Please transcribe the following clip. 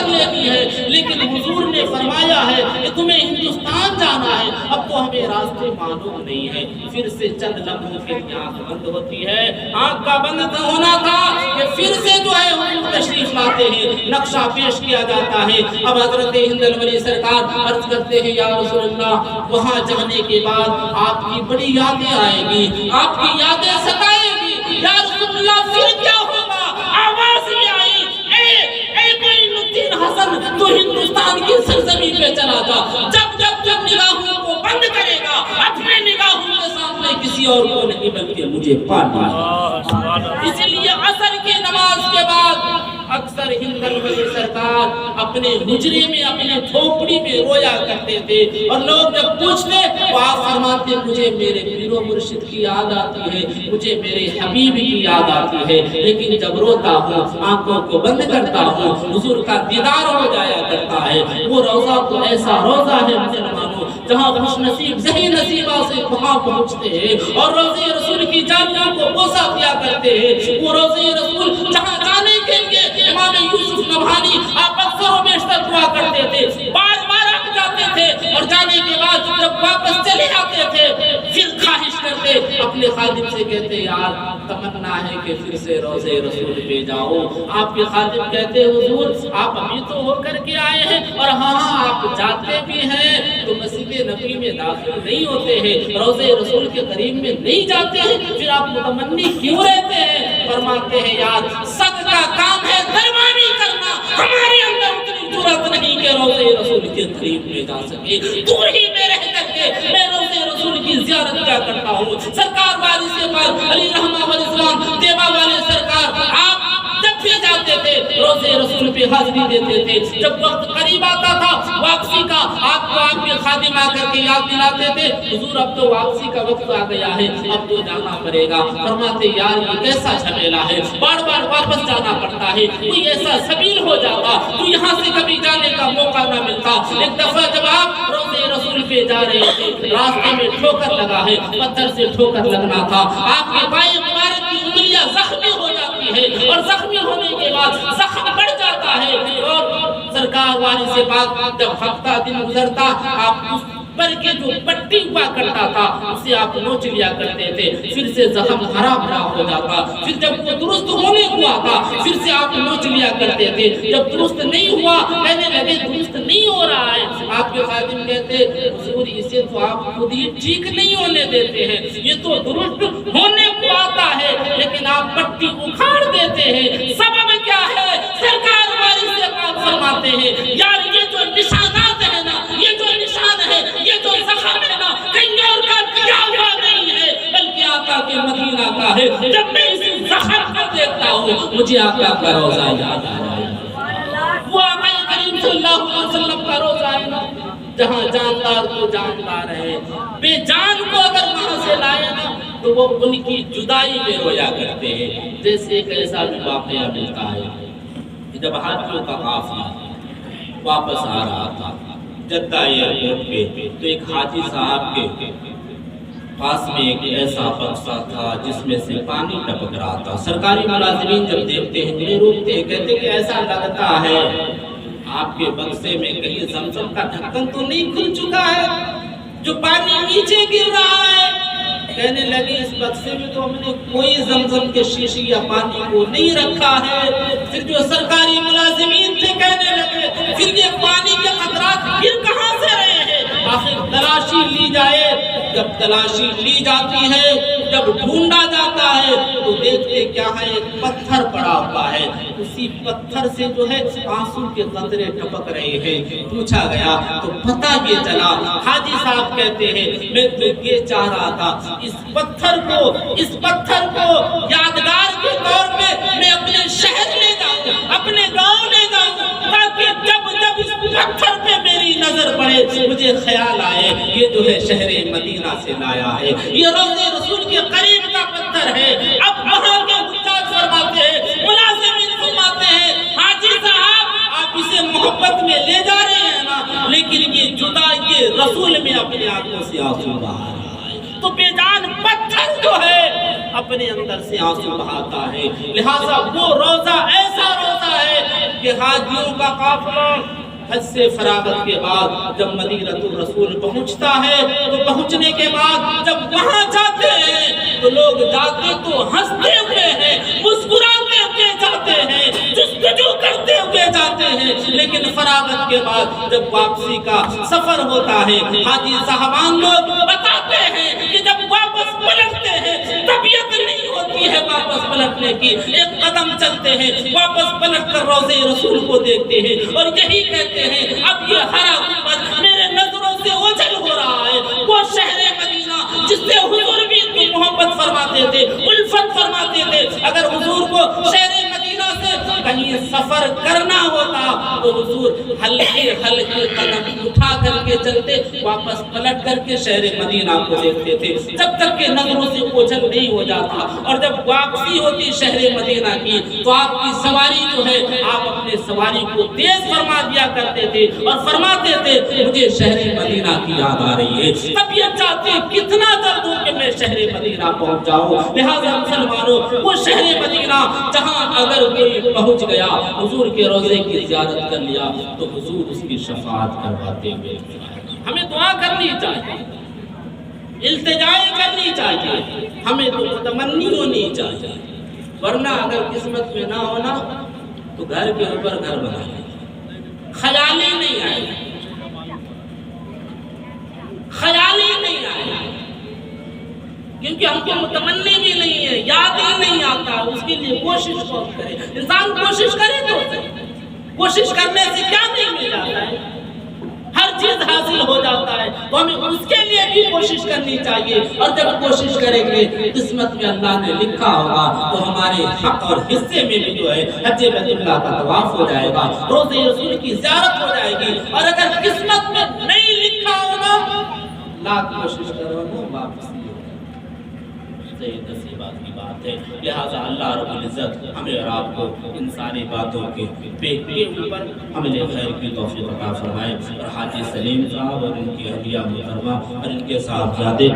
کر لیتی ہے، لیکن حضور نے فرمایا ہے کہ تمہیں ہندوستان جانا ہے، اب تو ہمیں راستے معلوم نہیں ہے۔ پھر سے چند لمحوں کے لیے آنکھ بند ہوتی ہے، آنکھ کا بند ہونا تھا کہ پھر سے جو ہے حضور تشریف لاتے ہیں، نقشہ پیش کیا جاتا ہے۔ اب حضرت ہند الولی سرکار عرض کرتے ہیں یا رسول اللہ، وہاں جانے کے بعد آپ کی بڑی یادیں آئیں گی، آپ کی یادیں ستائیں گی، یا رسول اللہ پھر کیا ہوگا؟ آواز میں آئی، اے معین الدین حسن، تو ہندوستان کی سرزمین پہ چلا جا، جب نگاہوں کو بند کرے گا، اپنے نگاہوں کے سامنے کسی اور کو نہیں بلکہ مجھے پانا ہے۔ اس لیے عصر کی نماز کے بعد اکثر ہند الولی سرکار اپنے حجرے میں، اپنے جھونپڑی میں رویا کرتے تھے، اور لوگ جب پوچھتے تو آپ فرماتے مجھے میرے پیر و مرشد کی یاد آتی ہے، مجھے میرے حبیب کی یاد آتی ہے، لیکن جب روتا ہوں، آنکھوں کو بند کرتا ہوں، حضور کا دیدار ہو جایا کرتا ہے۔ وہ روضہ تو ایسا روضہ ہے مسلمانوں، جہاں خوش نصیب ذہین نصیبہ سے وہاں پہنچتے ہیں اور روضہ رسول کی جانیوں کو بوسہ دیا کرتے ہیں۔ وہ روضہ رسول جہاں جانے کے لیے امام یوسف نبہانی آپ اکثر و بیشتر دعا کرتے تھے، بار بار آپ جاتے تھے، اور جانے کے بعد جب واپس چلے آتے تھے پھر خواہش کرتے، اپنے خادم سے کہتے یار تمنا ہے کہ پھر سے روضہ رسول پہ جاؤ۔ آپ کے خادم کہتے حضور آپ ابھی تو ہو کر کے آئے ہیں، اور ہاں آپ جاتے بھی ہیں تو مسجد نبی میں داخل نہیں ہوتے ہیں، روضہ رسول کے قریب میں نہیں جاتے ہیں، پھر آپ متمنی کیوں رہتے ہیں؟ فرماتے ہیں یار صد کا کام ہے دربانی کرنا، ہمارے اندر اتنی جرأت نہیں کہ روضہ رسول کے قریب میں جا سکے، دور ہی میں رہ کر کے میں روضہ رسول کی زیارت کیا کرتا ہوں۔ سرکار وارث پاک علی رحمہ والاسلام دیوا والے سرکار آپ جب بھی جاتے تھے روضہ رسول پہ حاضری دیتے تھے، جب وقت قریب آتا تھا واپسی کا آپ کو آپ کے خادم آ کر کے یاد دلاتے تھے حضور اب تو واپسی کا وقت آ گیا ہے، اب تو جانا پڑے گا۔ فرماتے یار یہ کیسا جھمیلا ہے، بار بار واپس جانا پڑتا ہے، کوئی ایسا سبیل ہو جاتا تو یہاں سے کبھی جانے کا موقع نہ ملتا۔ ایک دفعہ جب آپ روضہ رسول پہ جا رہے تھے، راستے میں ٹھوکر لگا ہے، پتھر سے ٹھوکر لگنا تھا، آپ کے پائے مبارک کی انگلیاں زخمی ہو جاتی ہے، اور زخمی ہونے کے بعد زخم بڑھ جاتا ہے، اور سرکار وارث پاک جب ہفتہ دن گزرتا آپ اس پر کے جو پٹی ہوا کرتا تھا اسے آپ نوچ لیا کرتے تھے، پھر سے زخم ہرا بھرا ہو جاتا، پھر جب وہ درست ہونے ہوا تھا پھر سے آپ نوچ لیا کرتے تھے، جب درست نہیں ہوا کہنے لگے درست نہیں ہو رہا ہے، آپ کے خادم کہتے حضور اسے تو آپ خود ہی ٹھیک نہیں ہونے دیتے ہیں، یہ تو درست ہونے کو آتا ہے لیکن آپ پٹی اکھاڑ دیتے ہیں، سبب کیا ہے؟ سرکار وارث پاک فرماتے ہیں یار یہ جو نشانات ہے نا، یہ جو نشان ہے، یہ جو زخم ہے نا، کہیں اور کا کیا ہوا نہیں ہے بلکہ آقا کے مدینہ کا ہے۔ جب میں اسی زخم کو دیکھتا ہوں مجھے آقا کا روضہ یاد آ جائے، وہ آقا کریم صلی اللہ علیہ وسلم کا روضہ ہے نا، جہاں جاندار کو جاندار ہے، بے جان کو اگر وہاں سے لائے نا تو وہ ان کی جدائی میں رویا کرتے ہیں۔ جیسے ایک ایسا بھی واقعہ ملتا ہے جب حاجیوں کا قافلہ واپس آ رہا تھا جدہ ایئرپورٹ پہ، تو ایک حاجی صاحب کے پاس میں ایک ایسا بکسا تھا جس میں سے پانی ٹپک رہا تھا۔ سرکاری ملازمین جب دیکھتے ہیں انہیں روکتے ہیں، کہتے کہ ایسا لگتا ہے آپ کے بکسے میں کہیں زمزم کا ڈھکن تو نہیں کھل چکا ہے جو پانی نیچے گر رہا ہے؟ کہنے لگے اس بکسے میں تو ہم نے کوئی زمزم کے شیشے یا پانی کو نہیں رکھا ہے۔ پھر جو سرکاری ملازمین تھے کہنے لگے پھر یہ پانی کے قطرات گر کہاں سے رہے ہیں؟ آخر تلاشی لی جائے، جب تلاشی لی جاتی ہے، جب ڈھونڈا جاتا ہے تو دیکھتے کیا ہے ایک پتھر پڑا ہوا ہے، اسی پتھر سے جو ہے آنسو کے قطرے ٹپک رہے ہیں۔ پوچھا گیا تو پتہ یہ چلا، حاجی صاحب کہتے ہیں میں تو یہ چاہ رہا تھا اس پتھر کو یادگار کے طور پہ میں اپنے شہر لے جاؤں، اپنے گاؤں لے جاؤں، تاکہ جب اس پتھر پہ میری نظر پڑے مجھے خیال آئے یہ جو ہے شہر مدینہ سے لایا ہے، یہ روضہ رسول کے قریب کا پتھر ہے۔ اب وہاں کے حجاج فرماتے ہیں، ملازمین فرماتے ہیں حاجی صاحب آپ اسے محبت میں لے جا رہے ہیں نا، لیکن یہ جدائی رسول میں اپنے آنکھوں سے آنسو بہا رہا ہے، تو بے جان پتھر جو ہے اپنے اندر سے آنسو بہاتا ہے۔ لہٰذا وہ روزہ ایسا روزہ ہے کہ حاجیوں کا قافلہ حج سے فراغت کے بعد جب مدینۃ الرسول پہنچتا ہے تو پہنچنے کے بعد جب وہاں جاتے ہیں تو لوگ جاتے تو ہنستے ہوئے ہیں، مسکراتے ہوئے جاتے ہیں، جستجو کرتے ہوئے جاتے ہیں، لیکن فراغت کے بعد جب واپسی کا سفر ہوتا ہے حاجی صاحبان لوگ بتاتے ہیں کہ جب واپس پلٹتے ہیں طبیعت نہیں ہوتی ہے واپس پلٹنے کی، ایک قدم چلتے ہیں واپس پلٹ کر روضے رسول کو دیکھتے ہیں اور یہی کہتے ہیں اب یہ ہرا گنبد میرے نظروں سے اوجھل ہو رہا ہے۔ وہ شہر مدینہ جس سے حضور بھی اتنی محبت فرماتے تھے، الفت فرماتے تھے، اگر حضور کو شہر مدینہ سے کہیں سفر کرنا ہوتا تو حضور ہلکے ہلکے قدم اٹھا کر کے چلتے، واپس پلٹ کر کے شہر مدینہ کو دیکھتے تھے جب تک کہ نظروں سے اوجھل نہیں ہو جاتا۔ اور جب واپسی ہوتی شہر مدینہ کی تو آپ کی سواری جو ہے آپ اپنے سواری کو تیز فرما دیا کرتے تھے اور فرماتے تھے مجھے شہر مدینہ کی یاد آ رہی ہے، طبیعت چاہتے کتنا درد ہو کہ میں شہر مدینہ پہنچ جاؤں۔ لہٰذا مسلمانوں وہ شہر مدینہ جہاں اگر کوئی پہنچ گیا حضور کے روضے کی زیارت کر لیا تو حضور اس کی شفاعت کرواتے ہوئے ہمیں دعا کرنی چاہیے، التجائے کرنی چاہیے، ہمیں تو تمنی ہونی چاہیے، ورنہ اگر قسمت میں نہ ہونا تو گھر کے اوپر گھر بنا لیں، خیال ہی نہیں آئے، خیال ہی نہیں آئے، کیونکہ ہم کو متمنی بھی نہیں ہے، یاد ہی نہیں آتا، اس کے لیے کوشش کون کرے؟ انسان کوشش کرے تو کوشش کرنے سے کیا نہیں مل جاتا ہے، ہر چیز حاصل ہو جاتا ہے، تو ہمیں اس کے لیے بھی کوشش کرنی چاہیے۔ اور جب کوشش کریں گے قسمت میں اللہ نے لکھا ہوگا تو ہمارے حق اور حصے میں بھی جو ہے حج بیت اللہ کا طواف ہو جائے گا، روضے رسول کی زیارت ہو جائے گی۔ اور اگر قسمت میں نہیں لکھا ہوگا لاکھ کوشش کرو نا واپسی نصیبات کی بات ہے۔ لہٰذا اللہ رب العزت ہمیں اور آپ کو ان ساری باتوں کے اوپر عمل خیر کی توفیق عطا فرمائے، اور حاجی سلیم صاحب اور ان کی اہلیہ محترمہ اور ان کے صاحبزادے